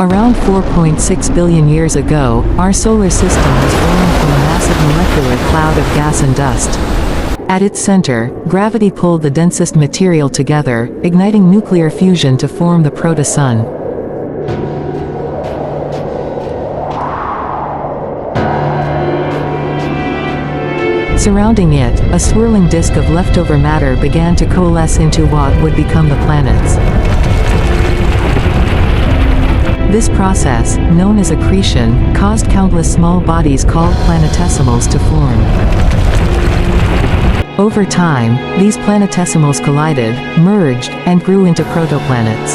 Around 4.6 billion years ago, our solar system was born from a massive molecular cloud of gas and dust. At its center, gravity pulled the densest material together, igniting nuclear fusion to form the proto-Sun. Surrounding it, a swirling disk of leftover matter began to coalesce into what would become the planets. This process, known as accretion, caused countless small bodies called planetesimals to form. Over time, these planetesimals collided, merged, and grew into protoplanets.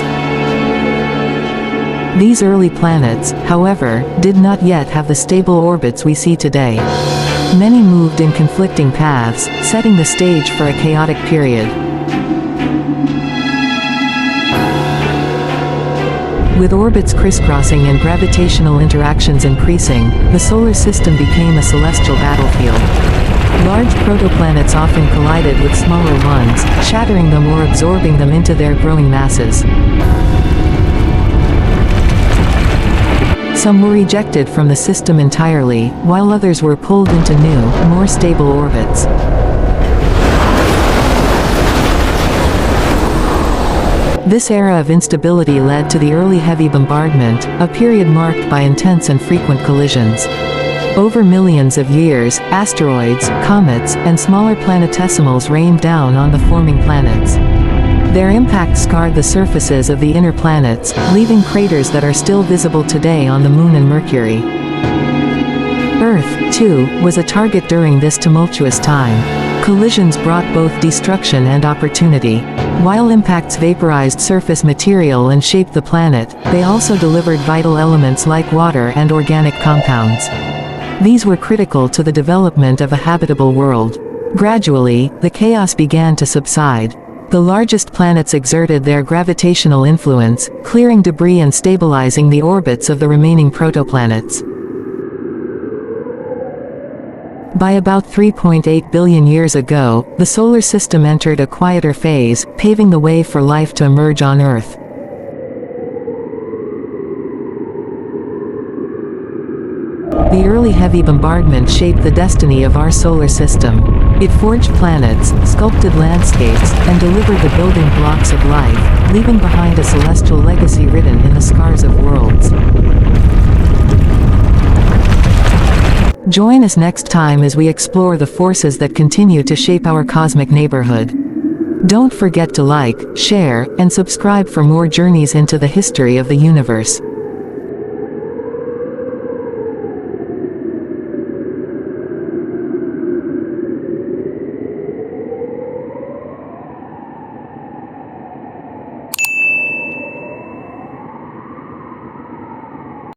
These early planets, however, did not yet have the stable orbits we see today. Many moved in conflicting paths, setting the stage for a chaotic period. With orbits crisscrossing and gravitational interactions increasing, the solar system became a celestial battlefield. Large protoplanets often collided with smaller ones, shattering them or absorbing them into their growing masses. Some were ejected from the system entirely, while others were pulled into new, more stable orbits. This era of instability led to the Early Heavy Bombardment, a period marked by intense and frequent collisions. Over millions of years, asteroids, comets, and smaller planetesimals rained down on the forming planets. Their impact scarred the surfaces of the inner planets, leaving craters that are still visible today on the Moon and Mercury. Earth, too, was a target during this tumultuous time. Collisions brought both destruction and opportunity. While impacts vaporized surface material and shaped the planet, they also delivered vital elements like water and organic compounds. These were critical to the development of a habitable world. Gradually, the chaos began to subside. The largest planets exerted their gravitational influence, clearing debris and stabilizing the orbits of the remaining protoplanets. By about 3.8 billion years ago, the solar system entered a quieter phase, paving the way for life to emerge on Earth. The Early Heavy Bombardment shaped the destiny of our solar system. It forged planets, sculpted landscapes, and delivered the building blocks of life, leaving behind a celestial legacy written in the scars of worlds. Join us next time as we explore the forces that continue to shape our cosmic neighborhood. Don't forget to like, share, and subscribe for more journeys into the history of the universe.